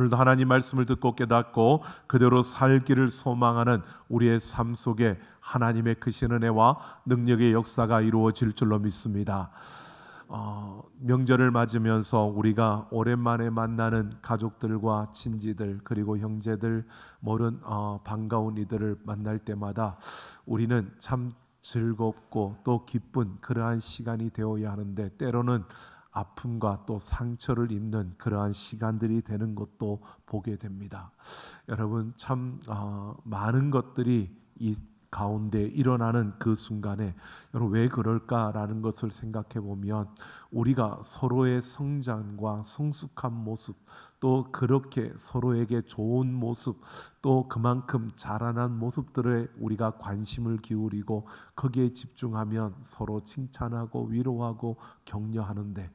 오늘도 하나님 말씀을 듣고 깨닫고 그대로 살기를 소망하는 우리의 삶 속에 하나님의 크신 은혜와 능력의 역사가 이루어질 줄로 믿습니다. 명절을 맞으면서 우리가 오랜만에 만나는 가족들과 친지들 그리고 형제들 모른 반가운 이들을 만날 때마다 우리는 참 즐겁고 또 기쁜 그러한 시간이 되어야 하는데 때로는 아픔과 또 상처를 입는 그러한 시간들이 되는 것도 보게 됩니다. 여러분 참 많은 것들이 이 가운데 일어나는 그 순간에 여러분 왜 그럴까라는 것을 생각해 보면 우리가 서로의 성장과 성숙한 모습 또 그렇게 서로에게 좋은 모습 또 그만큼 자라난 모습들에 우리가 관심을 기울이고 거기에 집중하면 서로 칭찬하고 위로하고 격려하는데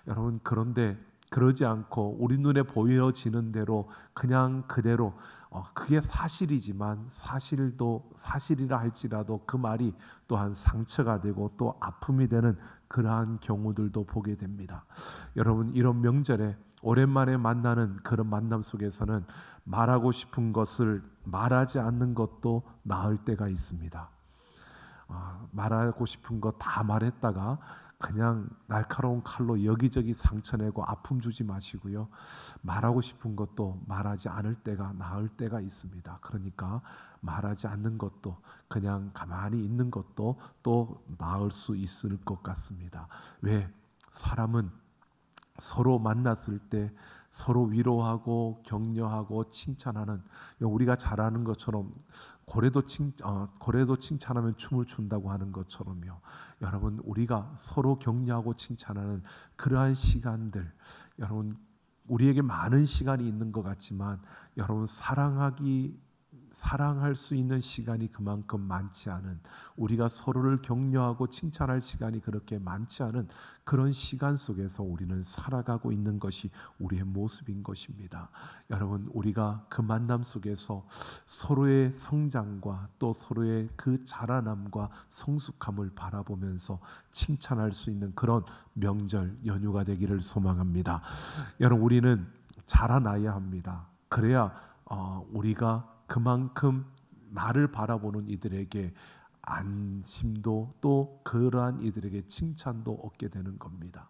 여러분 그런데 그러지 않고 우리 눈에 보여지는 대로 그냥 그대로 그게 사실이지만 사실이라 할지라도 그 말이 또한 상처가 되고 또 아픔이 되는 그러한 경우들도 보게 됩니다. 여러분 이런 명절에 오랜만에 만나는 그런 만남 속에서는 말하고 싶은 것을 말하지 않는 것도 나을 때가 있습니다. 말하고 싶은 거 다 말했다가 그냥 날카로운 칼로 여기저기 상처내고 아픔 주지 마시고요. 말하고 싶은 것도 말하지 않을 때가 나을 때가 있습니다. 그러니까 말하지 않는 것도 그냥 가만히 있는 것도 또 나을 수 있을 것 같습니다. 왜? 사람은 서로 만났을 때 서로 위로하고 격려하고 칭찬하는 우리가 잘하는 것처럼 고래도 칭찬하면 춤을 춘다고 하는 것처럼요. 여러분 우리가 서로 격려하고 칭찬하는 그러한 시간들 여러분 우리에게 많은 시간이 있는 것 같지만 여러분 사랑할 수 있는 시간이 그만큼 많지 않은 우리가 서로를 격려하고 칭찬할 시간이 그렇게 많지 않은 그런 시간 속에서 우리는 살아가고 있는 것이 우리의 모습인 것입니다. 여러분 우리가 그 만남 속에서 서로의 성장과 또 서로의 그 자라남과 성숙함을 바라보면서 칭찬할 수 있는 그런 명절 연휴가 되기를 소망합니다. 여러분 우리는 자라나야 합니다. 그래야 우리가 그만큼 나를 바라보는 이들에게 안심도 또 그러한 이들에게 칭찬도 얻게 되는 겁니다.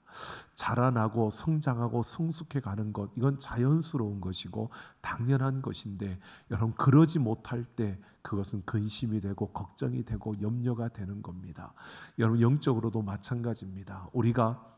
자라나고 성장하고 성숙해 가는 것 이건 자연스러운 것이고 당연한 것인데 여러분 그러지 못할 때 그것은 근심이 되고 걱정이 되고 염려가 되는 겁니다. 여러분 영적으로도 마찬가지입니다. 우리가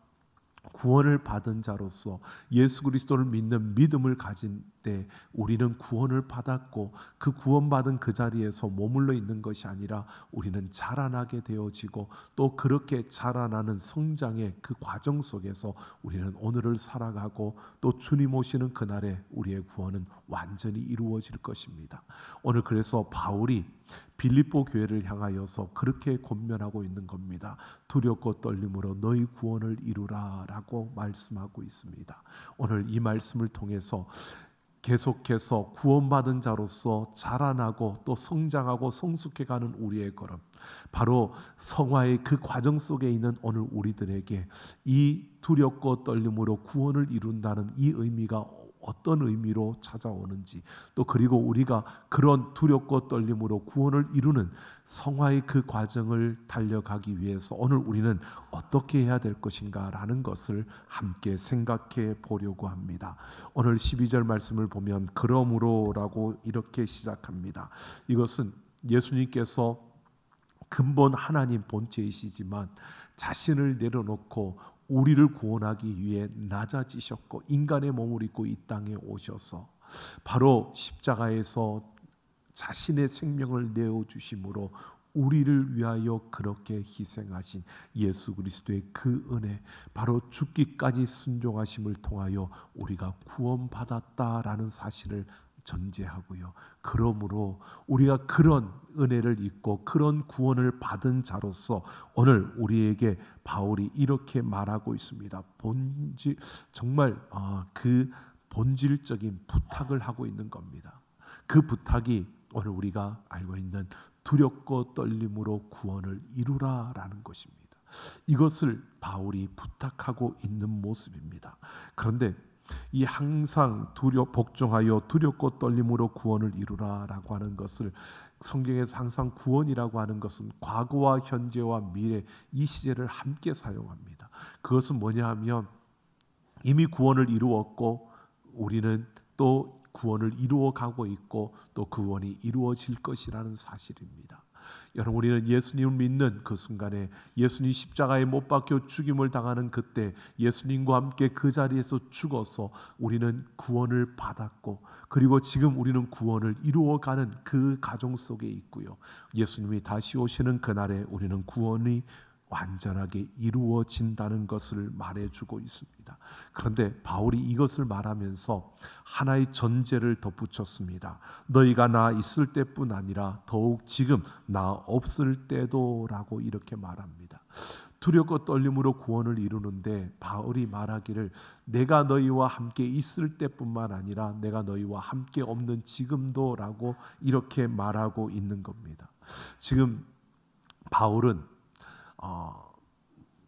구원을 받은 자로서 예수 그리스도를 믿는 믿음을 가진 때 우리는 구원을 받았고 그 구원받은 그 자리에서 머물러 있는 것이 아니라 우리는 자라나게 되어지고 또 그렇게 자라나는 성장의 그 과정 속에서 우리는 오늘을 살아가고 또 주님 오시는 그날에 우리의 구원은 완전히 이루어질 것입니다. 오늘 그래서 바울이 빌립보 교회를 향하여서 그렇게 권면하고 있는 겁니다. 두렵고 떨림으로 너희 구원을 이루라 라고 말씀하고 있습니다. 오늘 이 말씀을 통해서 계속해서 구원받은 자로서 자라나고 또 성장하고 성숙해가는 우리의 걸음 바로 성화의 그 과정 속에 있는 오늘 우리들에게 이 두렵고 떨림으로 구원을 이룬다는 이 의미가 어떤 의미로 찾아오는지 또 그리고 우리가 그런 두렵고 떨림으로 구원을 이루는 성화의 그 과정을 달려가기 위해서 오늘 우리는 어떻게 해야 될 것인가 라는 것을 함께 생각해 보려고 합니다. 오늘 12절 말씀을 보면 그러므로 라고 이렇게 시작합니다. 이것은 예수님께서 근본 하나님 본체이시지만 자신을 내려놓고 우리를 구원하기 위해 낮아지셨고 인간의 몸을 입고 이 땅에 오셔서 바로 십자가에서 자신의 생명을 내어주심으로 우리를 위하여 그렇게 희생하신 예수 그리스도의 그 은혜 바로 죽기까지 순종하심을 통하여 우리가 구원받았다라는 사실을 전제하고요. 그러므로 우리가 그런 은혜를 입고 그런 구원을 받은 자로서 오늘 우리에게 바울이 이렇게 말하고 있습니다. 정말 그 본질적인 부탁을 하고 있는 겁니다. 그 부탁이 오늘 우리가 알고 있는 두렵고 떨림으로 구원을 이루라라는 것입니다. 이것을 바울이 부탁하고 있는 모습입니다. 그런데 이 항상 복종하여 두렵고 떨림으로 구원을 이루라라고 하는 것을 성경에서 항상 구원이라고 하는 것은 과거와 현재와 미래 이 시제를 함께 사용합니다. 그것은 뭐냐 하면 이미 구원을 이루었고 우리는 또 구원을 이루어가고 있고 또 구원이 이루어질 것이라는 사실입니다. 여러분, 우리는 예수님을 믿는 그 순간에 예수님 십자가에 못 박혀 죽임을 당하는 그때 예수님과 함께 그 자리에서 죽어서 우리는 구원을 받았고, 그리고 지금 우리는 구원을 이루어가는 그 가정 속에 있고요, 예수님이 다시 오시는 그날에 우리는 구원이 완전하게 이루어진다는 것을 말해주고 있습니다. 그런데 바울이 이것을 말하면서 하나의 전제를 덧붙였습니다. 너희가 나 있을 때뿐 아니라 더욱 지금 나 없을 때도 라고 이렇게 말합니다. 두렵고 떨림으로 구원을 이루는데 바울이 말하기를 내가 너희와 함께 있을 때뿐만 아니라 내가 너희와 함께 없는 지금도 라고 이렇게 말하고 있는 겁니다. 지금 바울은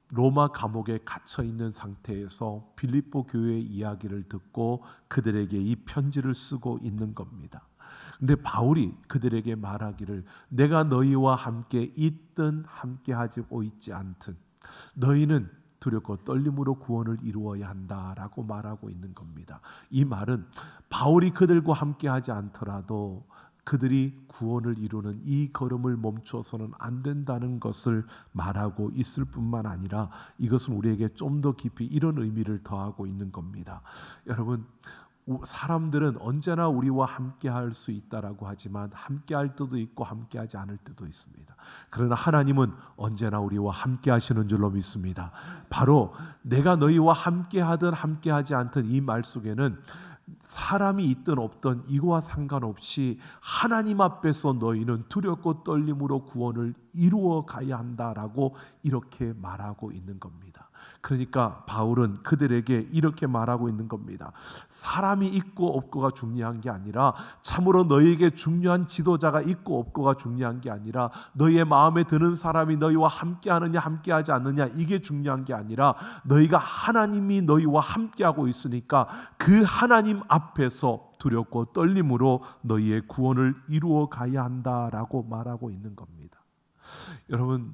로마 감옥에 갇혀 있는 상태에서 빌립보 교회의 이야기를 듣고 그들에게 이 편지를 쓰고 있는 겁니다. 근데 바울이 그들에게 말하기를 내가 너희와 함께 있든 함께하지 있지 않든 너희는 두렵고 떨림으로 구원을 이루어야 한다라고 말하고 있는 겁니다. 이 말은 바울이 그들과 함께하지 않더라도 그들이 구원을 이루는 이 걸음을 멈춰서는 안 된다는 것을 말하고 있을 뿐만 아니라 이것은 우리에게 좀 더 깊이 이런 의미를 더하고 있는 겁니다. 여러분, 사람들은 언제나 우리와 함께할 수 있다라고 하지만 함께할 때도 있고 함께하지 않을 때도 있습니다. 그러나 하나님은 언제나 우리와 함께하시는 줄로 믿습니다. 바로 내가 너희와 함께하든 함께하지 않든 이 말 속에는 사람이 있든 없든 이거와 상관없이 하나님 앞에서 너희는 두렵고 떨림으로 구원을 이루어 가야 한다라고 이렇게 말하고 있는 겁니다. 그러니까 바울은 그들에게 이렇게 말하고 있는 겁니다. 사람이 있고 없고가 중요한 게 아니라 참으로 너희에게 중요한 지도자가 있고 없고가 중요한 게 아니라 너희의 마음에 드는 사람이 너희와 함께하느냐 함께하지 않느냐 이게 중요한 게 아니라 너희가 하나님이 너희와 함께하고 있으니까 그 하나님 앞에서 두렵고 떨림으로 너희의 구원을 이루어 가야 한다라고 말하고 있는 겁니다. 여러분,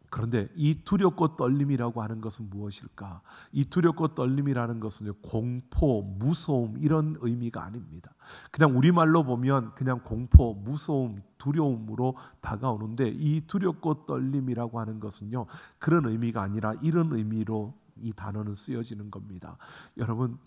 그런데 이 두렵고 떨림이라고 하는 것은 무엇일까? 이 두렵고 떨림이라는 것은 공포, 무서움 이런 의미가 아닙니다. 그냥 우리말로 보면 그냥 공포, 무서움, 두려움으로 다가오는데 이 두렵고 떨림이라고 하는 것은요 그런 의미가 아니라 이런 의미로 이 단어는 쓰여지는 겁니다. 여러분,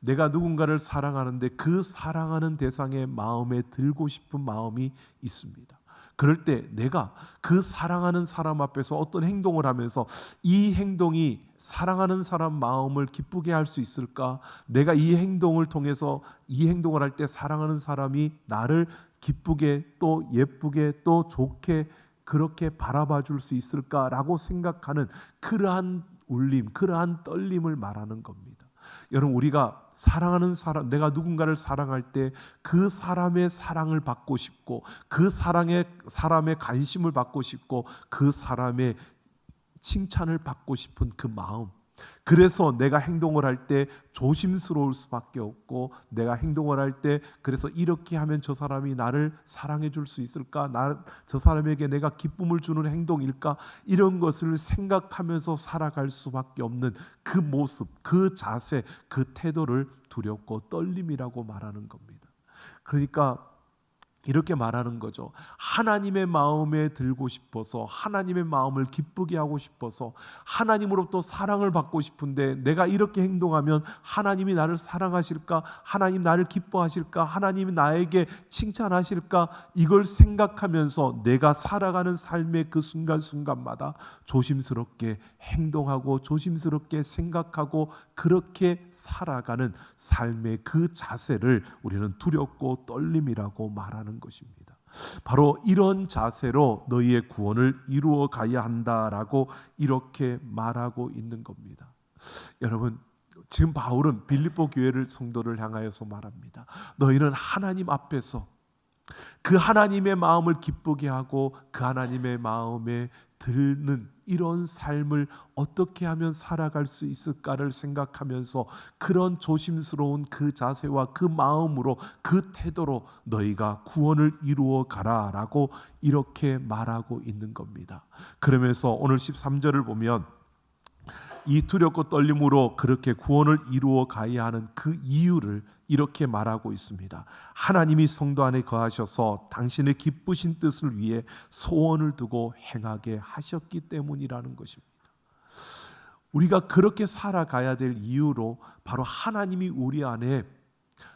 내가 누군가를 사랑하는데 그 사랑하는 대상의 마음에 들고 싶은 마음이 있습니다. 그럴 때 내가 그 사랑하는 사람 앞에서 어떤 행동을 하면서 이 행동이 사랑하는 사람 마음을 기쁘게 할 수 있을까? 내가 이 행동을 통해서 이 행동을 할 때 사랑하는 사람이 나를 기쁘게 또 예쁘게 또 좋게 그렇게 바라봐 줄 수 있을까라고 생각하는 그러한 울림, 그러한 떨림을 말하는 겁니다. 여러분, 우리가 사랑하는 사람, 내가 누군가를 사랑할 때 그 사람의 사랑을 받고 싶고 그 사랑의 사람의 관심을 받고 싶고 그 사람의 칭찬을 받고 싶은 그 마음, 그래서 내가 행동을 할 때 조심스러울 수밖에 없고 내가 행동을 할 때 그래서 이렇게 하면 저 사람이 나를 사랑해 줄 수 있을까? 저 사람에게 내가 기쁨을 주는 행동일까? 이런 것을 생각하면서 살아갈 수밖에 없는 그 모습, 그 자세, 그 태도를 두렵고 떨림이라고 말하는 겁니다. 그러니까 이렇게 말하는 거죠. 하나님의 마음에 들고 싶어서 하나님의 마음을 기쁘게 하고 싶어서 하나님으로부터 사랑을 받고 싶은데 내가 이렇게 행동하면 하나님이 나를 사랑하실까? 하나님 나를 기뻐하실까? 하나님이 나에게 칭찬하실까? 이걸 생각하면서 내가 살아가는 삶의 그 순간순간마다 조심스럽게 행동하고 조심스럽게 생각하고 그렇게 살아가는 삶의 그 자세를 우리는 두렵고 떨림이라고 말하는 것입니다. 바로 이런 자세로 너희의 구원을 이루어 가야 한다라고 이렇게 말하고 있는 겁니다. 여러분, 지금 바울은 빌립보 교회를 성도를 향하여서 말합니다. 너희는 하나님 앞에서 그 하나님의 마음을 기쁘게 하고 그 하나님의 마음에 드는 이런 삶을 어떻게 하면 살아갈 수 있을까를 생각하면서 그런 조심스러운 그 자세와 그 마음으로 그 태도로 너희가 구원을 이루어 가라라고 이렇게 말하고 있는 겁니다. 그러면서 오늘 13절을 보면 이 두렵고 떨림으로 그렇게 구원을 이루어 가야 하는 그 이유를 이렇게 말하고 있습니다. 하나님이 성도 안에 거하셔서 당신의 기쁘신 뜻을 위해 소원을 두고 행하게 하셨기 때문이라는 것입니다. 우리가 그렇게 살아가야 될 이유로 바로 하나님이 우리 안에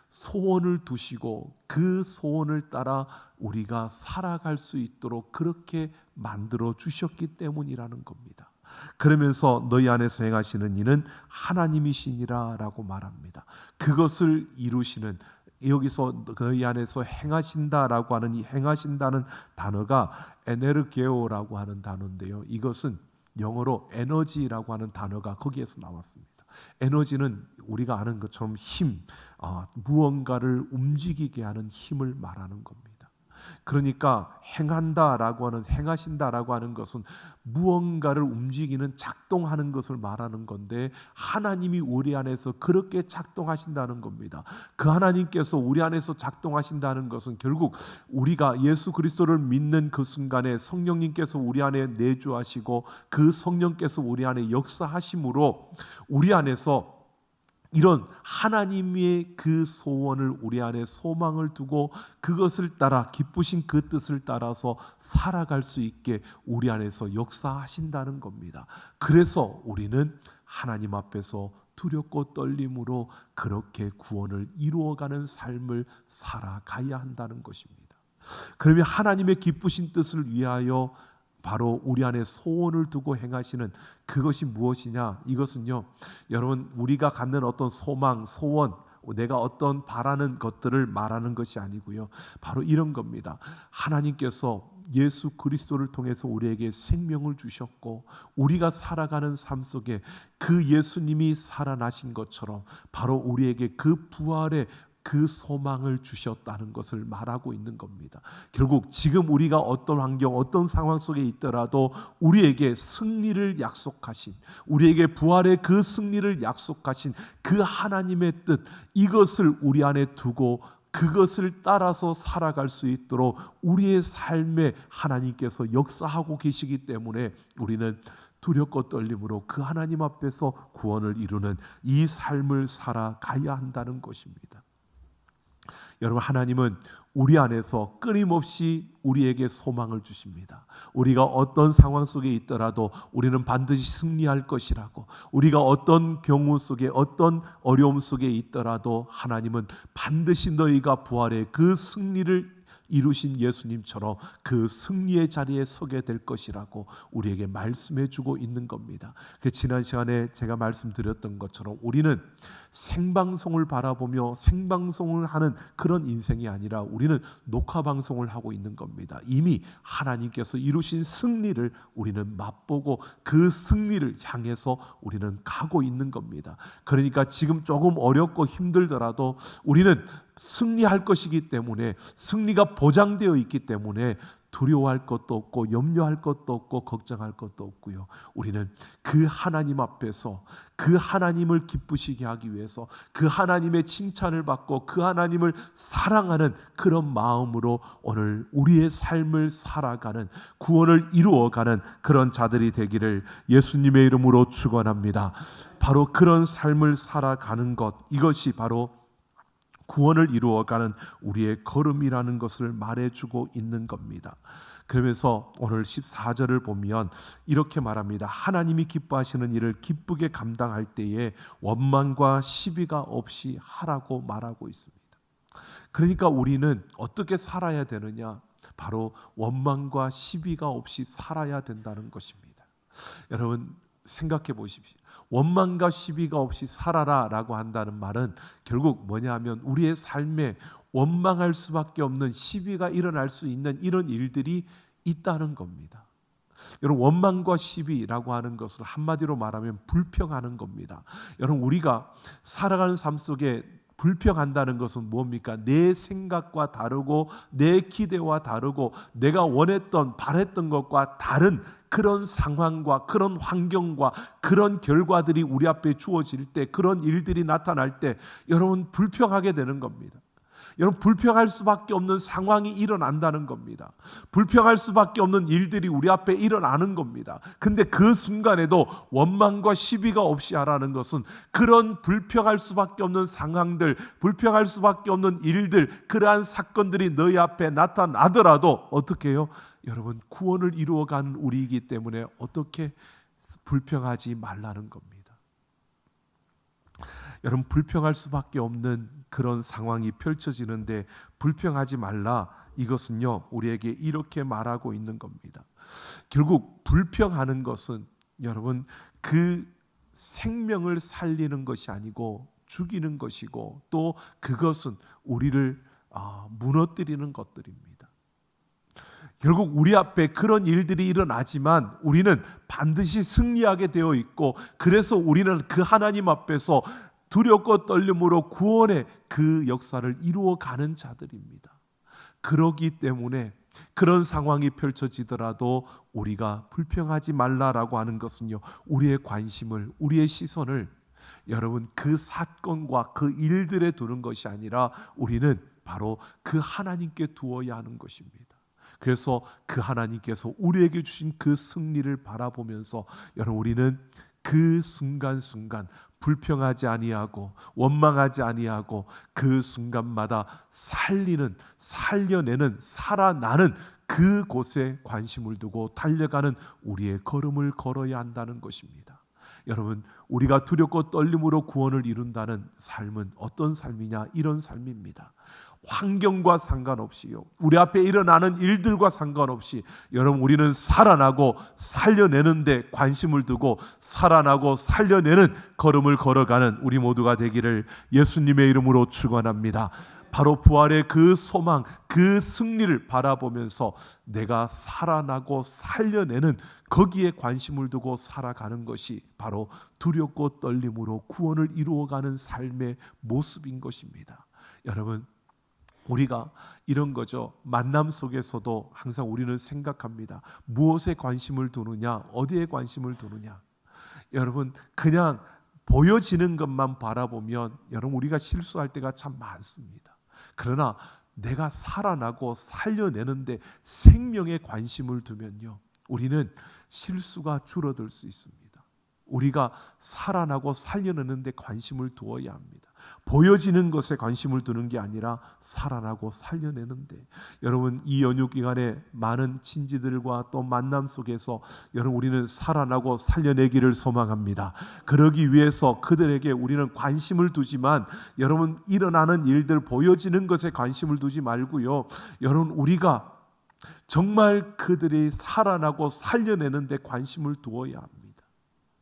소원을 두시고 그 소원을 따라 우리가 살아갈 수 있도록 그렇게 만들어 주셨기 때문이라는 겁니다. 그러면서 너희 안에서 행하시는 이는 하나님이시니라 라고 말합니다. 그것을 이루시는, 여기서 너희 안에서 행하신다라고 하는 이 행하신다는 단어가 에네르게오라고 하는 단어인데요, 이것은 영어로 에너지라고 하는 단어가 거기에서 나왔습니다. 에너지는 우리가 아는 것처럼 힘, 무언가를 움직이게 하는 힘을 말하는 겁니다. 그러니까 행한다라고 하는, 행하신다라고 하는 것은 무언가를 움직이는, 작동하는 것을 말하는 건데, 하나님이 우리 안에서 그렇게 작동하신다는 겁니다. 그 하나님께서 우리 안에서 작동하신다는 것은 결국 우리가 예수 그리스도를 믿는 그 순간에 성령님께서 우리 안에 내주하시고 그 성령께서 우리 안에 역사하심으로 우리 안에서 이런 하나님의 그 소원을, 우리 안에 소망을 두고 그것을 따라 기쁘신 그 뜻을 따라서 살아갈 수 있게 우리 안에서 역사하신다는 겁니다. 그래서 우리는 하나님 앞에서 두렵고 떨림으로 그렇게 구원을 이루어가는 삶을 살아가야 한다는 것입니다. 그러면 하나님의 기쁘신 뜻을 위하여 바로 우리 안에 소원을 두고 행하시는 그것이 무엇이냐? 이것은요, 여러분, 우리가 갖는 어떤 소망, 소원, 내가 어떤 바라는 것들을 말하는 것이 아니고요, 바로 이런 겁니다. 하나님께서 예수 그리스도를 통해서 우리에게 생명을 주셨고 우리가 살아가는 삶 속에 그 예수님이 살아나신 것처럼 바로 우리에게 그 부활의 그 소망을 주셨다는 것을 말하고 있는 겁니다. 결국 지금 우리가 어떤 환경, 어떤 상황 속에 있더라도 우리에게 승리를 약속하신, 우리에게 부활의 그 승리를 약속하신 그 하나님의 뜻, 이것을 우리 안에 두고 그것을 따라서 살아갈 수 있도록 우리의 삶에 하나님께서 역사하고 계시기 때문에 우리는 두렵고 떨림으로 그 하나님 앞에서 구원을 이루는 이 삶을 살아가야 한다는 것입니다. 여러분, 하나님은 우리 안에서 끊임없이 우리에게 소망을 주십니다. 우리가 어떤 상황 속에 있더라도 우리는 반드시 승리할 것이라고, 우리가 어떤 경우 속에, 어떤 어려움 속에 있더라도 하나님은 반드시 너희가 부활의 그 승리를 이루신 예수님처럼 그 승리의 자리에 서게 될 것이라고 우리에게 말씀해 주고 있는 겁니다. 지난 시간에 제가 말씀드렸던 것처럼 우리는 생방송을 바라보며 생방송을 하는 그런 인생이 아니라 우리는 녹화방송을 하고 있는 겁니다. 이미 하나님께서 이루신 승리를 우리는 맛보고 그 승리를 향해서 우리는 가고 있는 겁니다. 그러니까 지금 조금 어렵고 힘들더라도 우리는 승리할 것이기 때문에, 승리가 보장되어 있기 때문에 두려워할 것도 없고 염려할 것도 없고 걱정할 것도 없고요. 우리는 그 하나님 앞에서 그 하나님을 기쁘시게 하기 위해서 그 하나님의 칭찬을 받고 그 하나님을 사랑하는 그런 마음으로 오늘 우리의 삶을 살아가는, 구원을 이루어가는 그런 자들이 되기를 예수님의 이름으로 축원합니다. 바로 그런 삶을 살아가는 것, 이것이 바로 구원을 이루어가는 우리의 걸음이라는 것을 말해주고 있는 겁니다. 그러면서 오늘 14절을 보면 이렇게 말합니다. 하나님이 기뻐하시는 일을 기쁘게 감당할 때에 원망과 시비가 없이 하라고 말하고 있습니다. 그러니까 우리는 어떻게 살아야 되느냐? 바로 원망과 시비가 없이 살아야 된다는 것입니다. 여러분, 생각해 보십시오. 원망과 시비가 없이 살아라 라고 한다는 말은 결국 뭐냐 하면 우리의 삶에 원망할 수밖에 없는, 시비가 일어날 수 있는 이런 일들이 있다는 겁니다. 여러분, 원망과 시비라고 하는 것을 한마디로 말하면 불평하는 겁니다. 여러분, 우리가 살아가는 삶 속에 불평한다는 것은 뭡니까? 내 생각과 다르고 내 기대와 다르고 내가 원했던, 바랬던 것과 다른 그런 상황과 그런 환경과 그런 결과들이 우리 앞에 주어질 때, 그런 일들이 나타날 때 여러분 불평하게 되는 겁니다. 여러분 불평할 수밖에 없는 상황이 일어난다는 겁니다. 불평할 수밖에 없는 일들이 우리 앞에 일어나는 겁니다. 근데 그 순간에도 원망과 시비가 없이 하라는 것은 그런 불평할 수밖에 없는 상황들, 불평할 수밖에 없는 일들, 그러한 사건들이 너희 앞에 나타나더라도 어떻게 해요? 여러분 구원을 이루어가는 우리이기 때문에 어떻게 불평하지 말라는 겁니다. 여러분 불평할 수밖에 없는 그런 상황이 펼쳐지는데 불평하지 말라, 이것은요 우리에게 이렇게 말하고 있는 겁니다. 결국 불평하는 것은 여러분 그 생명을 살리는 것이 아니고 죽이는 것이고, 또 그것은 우리를 무너뜨리는 것들입니다. 결국 우리 앞에 그런 일들이 일어나지만 우리는 반드시 승리하게 되어 있고, 그래서 우리는 그 하나님 앞에서 두렵고 떨림으로 구원의 그 역사를 이루어가는 자들입니다. 그러기 때문에 그런 상황이 펼쳐지더라도 우리가 불평하지 말라라고 하는 것은요, 우리의 관심을, 우리의 시선을 여러분 그 사건과 그 일들에 두는 것이 아니라 우리는 바로 그 하나님께 두어야 하는 것입니다. 그래서 그 하나님께서 우리에게 주신 그 승리를 바라보면서 여러분 우리는 그 순간순간 불평하지 아니하고 원망하지 아니하고 그 순간마다 살려내는, 살아나는 그곳에 관심을 두고 달려가는 우리의 걸음을 걸어야 한다는 것입니다. 여러분 우리가 두렵고 떨림으로 구원을 이룬다는 삶은 어떤 삶이냐? 이런 삶입니다. 환경과 상관없이요, 우리 앞에 일어나는 일들과 상관없이 여러분 우리는 살아나고 살려내는 데 관심을 두고 살아나고 살려내는 걸음을 걸어가는 우리 모두가 되기를 예수님의 이름으로 축원합니다. 바로 부활의 그 소망, 그 승리를 바라보면서 내가 살아나고 살려내는 거기에 관심을 두고 살아가는 것이 바로 두렵고 떨림으로 구원을 이루어가는 삶의 모습인 것입니다. 여러분 우리가 이런 거죠. 만남 속에서도 항상 우리는 생각합니다. 무엇에 관심을 두느냐, 어디에 관심을 두느냐. 여러분 그냥 보여지는 것만 바라보면 여러분 우리가 실수할 때가 참 많습니다. 그러나 내가 살아나고 살려내는데 생명에 관심을 두면요, 우리는 실수가 줄어들 수 있습니다. 우리가 살아나고 살려내는데 관심을 두어야 합니다. 보여지는 것에 관심을 두는 게 아니라 살아나고 살려내는데, 여러분 이 연휴 기간에 많은 친지들과 또 만남 속에서 여러분 우리는 살아나고 살려내기를 소망합니다. 그러기 위해서 그들에게 우리는 관심을 두지만 여러분 일어나는 일들, 보여지는 것에 관심을 두지 말고요, 여러분 우리가 정말 그들이 살아나고 살려내는 데 관심을 두어야 합니다.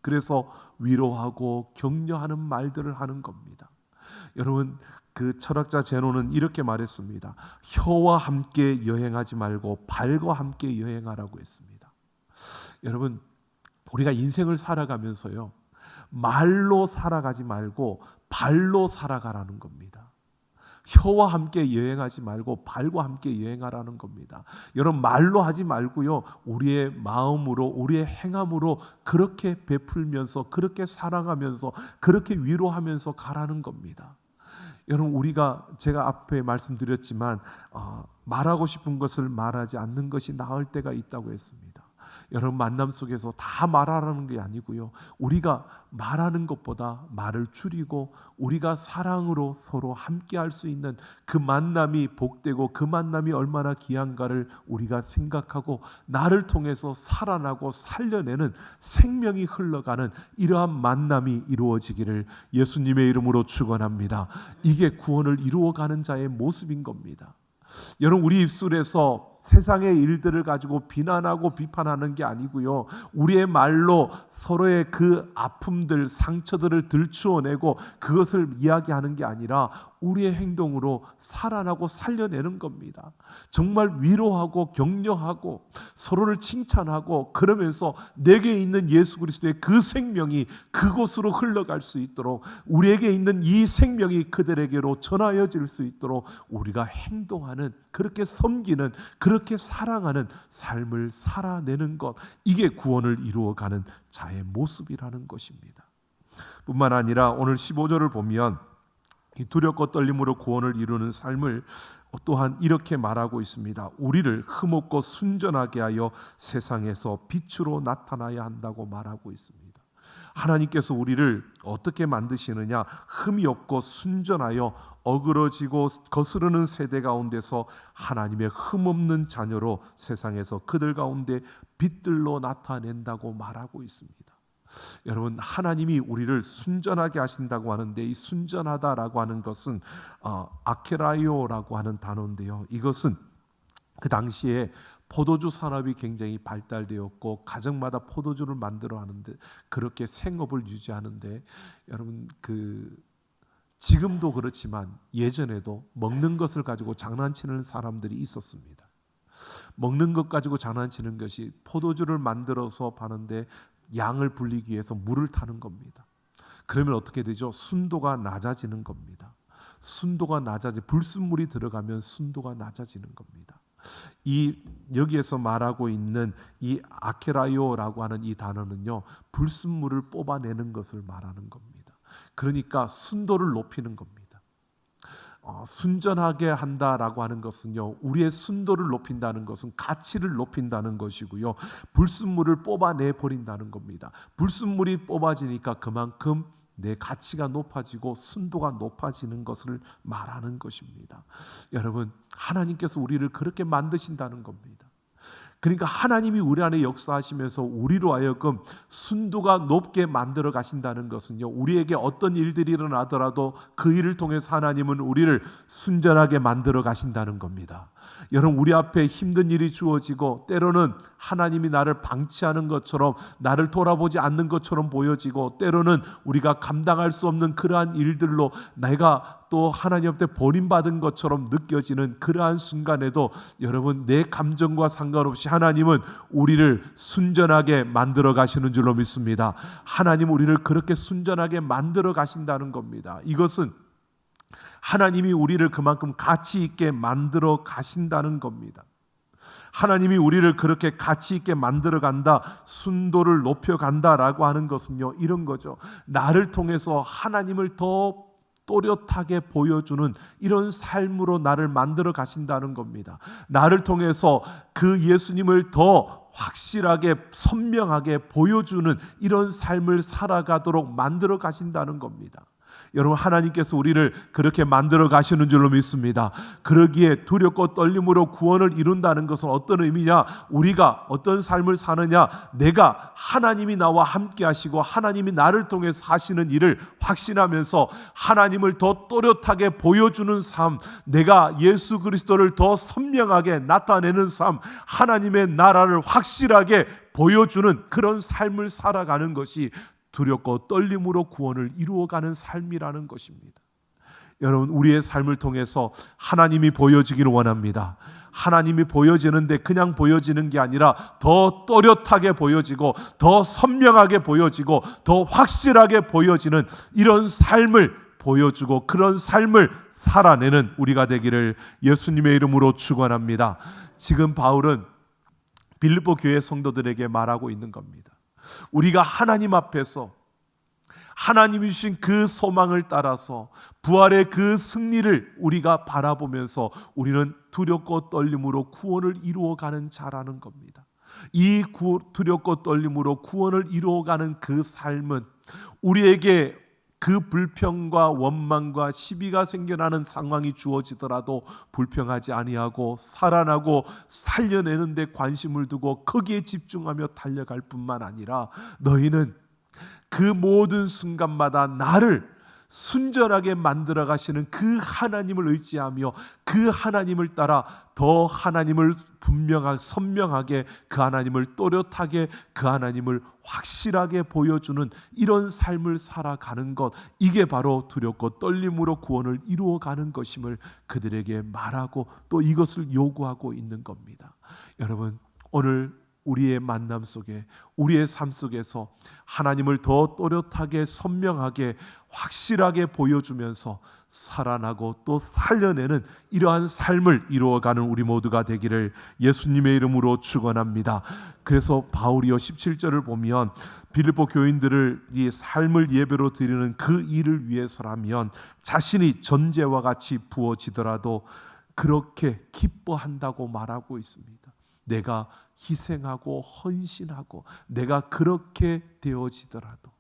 그래서 위로하고 격려하는 말들을 하는 겁니다. 여러분 그 철학자 제노는 이렇게 말했습니다. 혀와 함께 여행하지 말고 발과 함께 여행하라고 했습니다. 여러분 우리가 인생을 살아가면서요, 말로 살아가지 말고 발로 살아가라는 겁니다. 혀와 함께 여행하지 말고 발과 함께 여행하라는 겁니다. 여러분 말로 하지 말고요, 우리의 마음으로, 우리의 행함으로 그렇게 베풀면서, 그렇게 사랑하면서, 그렇게 위로하면서 가라는 겁니다. 여러분 우리가 제가 앞에 말씀드렸지만 말하고 싶은 것을 말하지 않는 것이 나을 때가 있다고 했습니다. 여러분 만남 속에서 다 말하라는 게 아니고요, 우리가 말하는 것보다 말을 줄이고 우리가 사랑으로 서로 함께 할 수 있는 그 만남이 복되고 그 만남이 얼마나 귀한가를 우리가 생각하고 나를 통해서 살아나고 살려내는 생명이 흘러가는 이러한 만남이 이루어지기를 예수님의 이름으로 축원합니다. 이게 구원을 이루어가는 자의 모습인 겁니다. 여러분 우리 입술에서 세상의 일들을 가지고 비난하고 비판하는 게 아니고요, 우리의 말로 서로의 그 아픔들, 상처들을 들추어내고 그것을 이야기하는 게 아니라 우리의 행동으로 살아나고 살려내는 겁니다. 정말 위로하고 격려하고 서로를 칭찬하고, 그러면서 내게 있는 예수 그리스도의 그 생명이 그곳으로 흘러갈 수 있도록, 우리에게 있는 이 생명이 그들에게로 전하여질 수 있도록 우리가 행동하는, 그렇게 섬기는, 그렇게 사랑하는 삶을 살아내는 것, 이게 구원을 이루어가는 자의 모습이라는 것입니다. 뿐만 아니라 오늘 15절을 보면 이 두렵고 떨림으로 구원을 이루는 삶을 또한 이렇게 말하고 있습니다. 우리를 흠없고 순전하게 하여 세상에서 빛으로 나타나야 한다고 말하고 있습니다. 하나님께서 우리를 어떻게 만드시느냐? 흠이 없고 순전하여 어그러지고 거스르는 세대 가운데서 하나님의 흠없는 자녀로 세상에서 그들 가운데 빛들로 나타낸다고 말하고 있습니다. 여러분, 하나님이 우리를 순전하게 하신다고 하는데, 이 순전하다라고 하는 것은 아케라이오라고 하는 단어인데요, 이것은 그 당시에 포도주 산업이 굉장히 발달되었고 가정마다 포도주를 만들어 하는데, 그렇게 생업을 유지하는데, 여러분 지금도 그렇지만 예전에도 먹는 것을 가지고 장난치는 사람들이 있었습니다. 먹는 것 가지고 장난치는 것이, 포도주를 만들어서 파는데 양을 불리기 위해서 물을 타는 겁니다. 그러면 어떻게 되죠? 순도가 낮아지는 겁니다. 순도가 낮아지, 불순물이 들어가면 순도가 낮아지는 겁니다. 이 여기에서 말하고 있는 이 아케라이오라고 하는 이 단어는요, 불순물을 뽑아내는 것을 말하는 겁니다. 그러니까 순도를 높이는 겁니다. 순전하게 한다라고 하는 것은요, 우리의 순도를 높인다는 것은 가치를 높인다는 것이고요, 불순물을 뽑아내 버린다는 겁니다. 불순물이 뽑아지니까 그만큼 내 가치가 높아지고 순도가 높아지는 것을 말하는 것입니다. 여러분, 하나님께서 우리를 그렇게 만드신다는 겁니다. 그러니까 하나님이 우리 안에 역사하시면서 우리로 하여금 순도가 높게 만들어 가신다는 것은요, 우리에게 어떤 일들이 일어나더라도 그 일을 통해서 하나님은 우리를 순전하게 만들어 가신다는 겁니다. 여러분, 우리 앞에 힘든 일이 주어지고 때로는 하나님이 나를 방치하는 것처럼, 나를 돌아보지 않는 것처럼 보여지고, 때로는 우리가 감당할 수 없는 그러한 일들로 내가 또 하나님 앞에 버림받은 것처럼 느껴지는 그러한 순간에도, 여러분, 내 감정과 상관없이 하나님은 우리를 순전하게 만들어 가시는 줄로 믿습니다. 하나님 우리를 그렇게 순전하게 만들어 가신다는 겁니다. 이것은 하나님이 우리를 그만큼 가치 있게 만들어 가신다는 겁니다. 하나님이 우리를 그렇게 가치 있게 만들어 간다, 순도를 높여 간다라고 하는 것은요, 이런 거죠. 나를 통해서 하나님을 더 또렷하게 보여주는 이런 삶으로 나를 만들어 가신다는 겁니다. 나를 통해서 그 예수님을 더 확실하게 선명하게 보여주는 이런 삶을 살아가도록 만들어 가신다는 겁니다. 여러분, 하나님께서 우리를 그렇게 만들어 가시는 줄로 믿습니다. 그러기에 두렵고 떨림으로 구원을 이룬다는 것은 어떤 의미냐? 우리가 어떤 삶을 사느냐? 내가 하나님이 나와 함께 하시고 하나님이 나를 통해서 하시는 일을 확신하면서 하나님을 더 또렷하게 보여주는 삶, 내가 예수 그리스도를 더 선명하게 나타내는 삶, 하나님의 나라를 확실하게 보여주는 그런 삶을 살아가는 것이 두렵고 떨림으로 구원을 이루어가는 삶이라는 것입니다. 여러분, 우리의 삶을 통해서 하나님이 보여지기를 원합니다. 하나님이 보여지는데 그냥 보여지는 게 아니라 더 또렷하게 보여지고 더 선명하게 보여지고 더 확실하게 보여지는 이런 삶을 보여주고 그런 삶을 살아내는 우리가 되기를 예수님의 이름으로 축원합니다. 지금 바울은 빌립보 교회 성도들에게 말하고 있는 겁니다. 우리가 하나님 앞에서 하나님이 주신 그 소망을 따라서 부활의 그 승리를 우리가 바라보면서 우리는 두렵고 떨림으로 구원을 이루어가는 자라는 겁니다. 이 두렵고 떨림으로 구원을 이루어가는 그 삶은 우리에게 그 불평과 원망과 시비가 생겨나는 상황이 주어지더라도 불평하지 아니하고 살아나고 살려내는 데 관심을 두고 거기에 집중하며 달려갈 뿐만 아니라 너희는 그 모든 순간마다 나를 순전하게 만들어 가시는 그 하나님을 의지하며 그 하나님을 따라 더 하나님을 분명하게 선명하게 그 하나님을 또렷하게 그 하나님을 확실하게 보여주는 이런 삶을 살아가는 것, 이게 바로 두렵고 떨림으로 구원을 이루어가는 것임을 그들에게 말하고 또 이것을 요구하고 있는 겁니다. 여러분, 오늘 우리의 만남 속에, 우리의 삶 속에서 하나님을 더 또렷하게, 선명하게, 확실하게 보여주면서 살아나고 또 살려내는 이러한 삶을 이루어가는 우리 모두가 되기를 예수님의 이름으로 축원합니다. 그래서 바울이요 17절을 보면 빌립보 교인들을 이 삶을 예배로 드리는 그 일을 위해서라면 자신이 전제와 같이 부어지더라도 그렇게 기뻐한다고 말하고 있습니다. 내가 희생하고 헌신하고 내가 그렇게 되어지더라도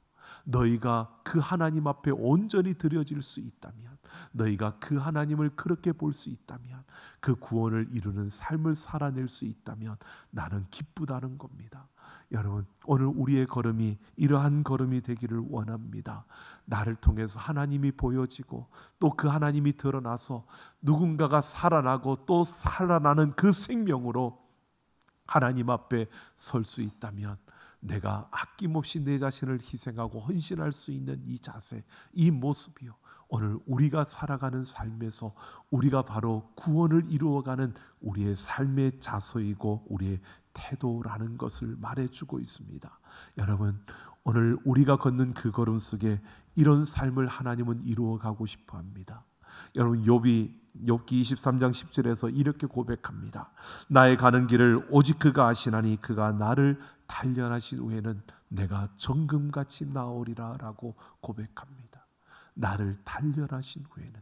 너희가 그 하나님 앞에 온전히 드려질 수 있다면, 너희가 그 하나님을 그렇게 볼 수 있다면, 그 구원을 이루는 삶을 살아낼 수 있다면 나는 기쁘다는 겁니다. 여러분, 오늘 우리의 걸음이 이러한 걸음이 되기를 원합니다. 나를 통해서 하나님이 보여지고 또 그 하나님이 드러나서 누군가가 살아나고 또 살아나는 그 생명으로 하나님 앞에 설 수 있다면, 내가 아낌없이 내 자신을 희생하고 헌신할 수 있는 이 자세, 이 모습이요, 오늘 우리가 살아가는 삶에서 우리가 바로 구원을 이루어가는 우리의 삶의 자세이고 우리의 태도라는 것을 말해주고 있습니다. 여러분, 오늘 우리가 걷는 그 걸음 속에 이런 삶을 하나님은 이루어가고 싶어합니다. 여러분, 욥기 23장 10절에서 이렇게 고백합니다. 나의 가는 길을 오직 그가 아시나니 그가 나를 단련하신 후에는 내가 정금같이 나오리라 라고 고백합니다. 나를 단련하신 후에는,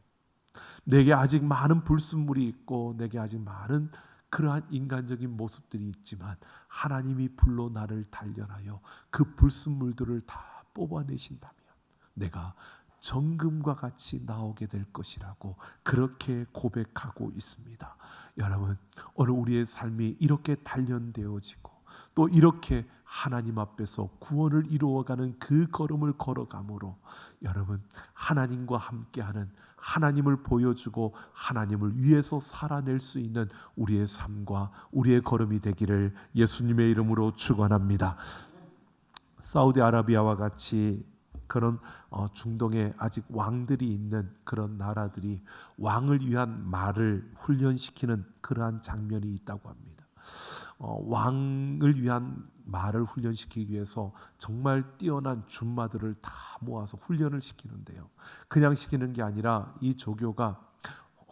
내게 아직 많은 불순물이 있고 내게 아직 많은 그러한 인간적인 모습들이 있지만 하나님이 불로 나를 단련하여 그 불순물들을 다 뽑아내신다면 내가 정금과 같이 나오게 될 것이라고 그렇게 고백하고 있습니다. 여러분, 오늘 우리의 삶이 이렇게 단련되어지고 또 이렇게 하나님 앞에서 구원을 이루어가는 그 걸음을 걸어감으로 여러분, 하나님과 함께하는, 하나님을 보여주고 하나님을 위해서 살아낼 수 있는 우리의 삶과 우리의 걸음이 되기를 예수님의 이름으로 축원합니다. 사우디아라비아와 같이 그런 중동에 아직 왕들이 있는 그런 나라들이 왕을 위한 말을 훈련시키는 그러한 장면이 있다고 합니다. 왕을 위한 말을 훈련시키기 위해서 정말 뛰어난 준마들을 다 모아서 훈련을 시키는데요, 그냥 시키는 게 아니라 이 조교가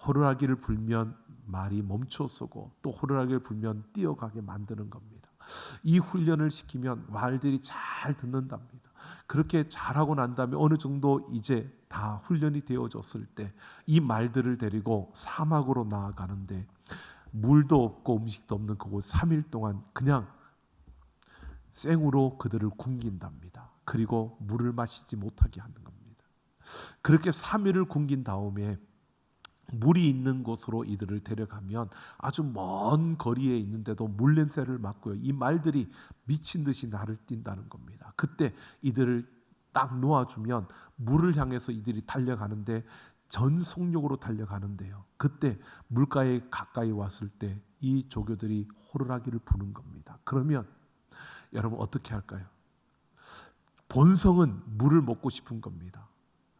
호루라기를 불면 말이 멈춰서고 또 호루라기를 불면 뛰어가게 만드는 겁니다. 이 훈련을 시키면 말들이 잘 듣는답니다. 그렇게 잘하고 난 다음에 어느 정도 이제 다 훈련이 되어졌을 때 이 말들을 데리고 사막으로 나아가는데 물도 없고 음식도 없는 그곳 3일 동안 그냥 생으로 그들을 굶긴답니다. 그리고 물을 마시지 못하게 하는 겁니다. 그렇게 3일을 굶긴 다음에 물이 있는 곳으로 이들을 데려가면 아주 먼 거리에 있는데도 물 냄새를 맡고요, 이 말들이 미친 듯이 나를 뛴다는 겁니다. 그때 이들을 딱 놓아주면 물을 향해서 이들이 달려가는데 전속력으로 달려가는데요, 그때 물가에 가까이 왔을 때 이 조교들이 호루라기를 부는 겁니다. 그러면 여러분 어떻게 할까요? 본성은 물을 먹고 싶은 겁니다.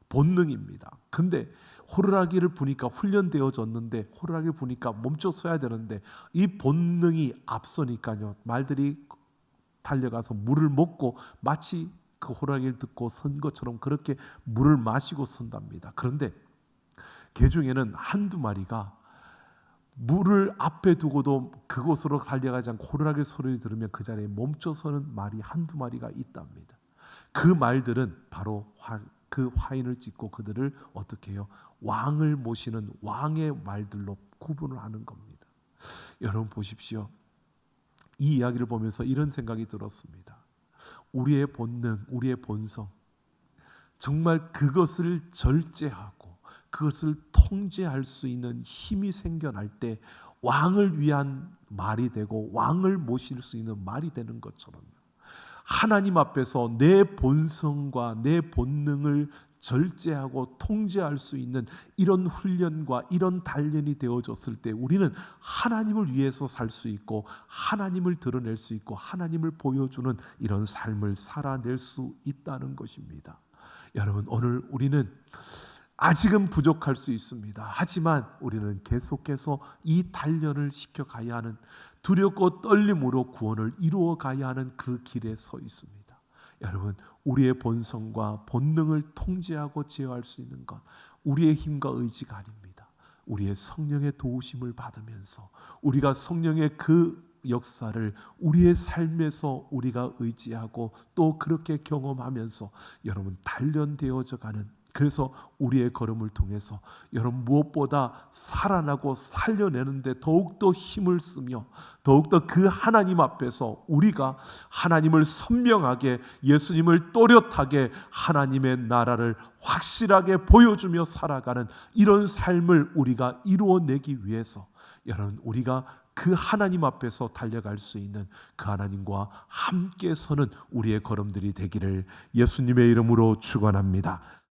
본능입니다. 근데 호루라기를 부니까 훈련되어졌는데 호루라기를 부니까 멈춰 서야 되는데 이 본능이 앞서니까요, 말들이 달려가서 물을 먹고 마치 그 호루라기를 듣고 선 것처럼 그렇게 물을 마시고 선답니다. 그런데 개 중에는 한두 마리가 물을 앞에 두고도 그곳으로 달려가지 않고 호루라기 소리를 들으면 그 자리에 멈춰서는 말이 한두 마리가 있답니다. 그 말들은 바로 그 화인을 찍고 그들을 어떻게 해요? 왕을 모시는 왕의 말들로 구분을 하는 겁니다. 여러분 보십시오. 이 이야기를 보면서 이런 생각이 들었습니다. 우리의 본능, 우리의 본성, 정말 그것을 절제하고 그것을 통제할 수 있는 힘이 생겨날 때 왕을 위한 말이 되고 왕을 모실 수 있는 말이 되는 것처럼 하나님 앞에서 내 본성과 내 본능을 절제하고 통제할 수 있는 이런 훈련과 이런 단련이 되어졌을 때 우리는 하나님을 위해서 살 수 있고 하나님을 드러낼 수 있고 하나님을 보여주는 이런 삶을 살아낼 수 있다는 것입니다. 여러분, 오늘 우리는 아직은 부족할 수 있습니다. 하지만 우리는 계속해서 이 단련을 시켜가야 하는, 두렵고 떨림으로 구원을 이루어 가야 하는 그 길에 서 있습니다. 여러분, 우리의 본성과 본능을 통제하고 제어할 수 있는 것, 우리의 힘과 의지가 아닙니다. 우리의 성령의 도우심을 받으면서 우리가 성령의 그 역사를 우리의 삶에서 우리가 의지하고 또 그렇게 경험하면서 여러분 단련되어져 가는, 그래서 우리의 걸음을 통해서 여러분 무엇보다 살아나고 살려내는데 더욱더 힘을 쓰며 더욱더 그 하나님 앞에서 우리가 하나님을 선명하게, 예수님을 또렷하게, 하나님의 나라를 확실하게 보여주며 살아가는 이런 삶을 우리가 이루어내기 위해서 여러분 우리가 그 하나님 앞에서 달려갈 수 있는 그 하나님과 함께 서는 우리의 걸음들이 되기를 예수님의 이름으로 축원합니다.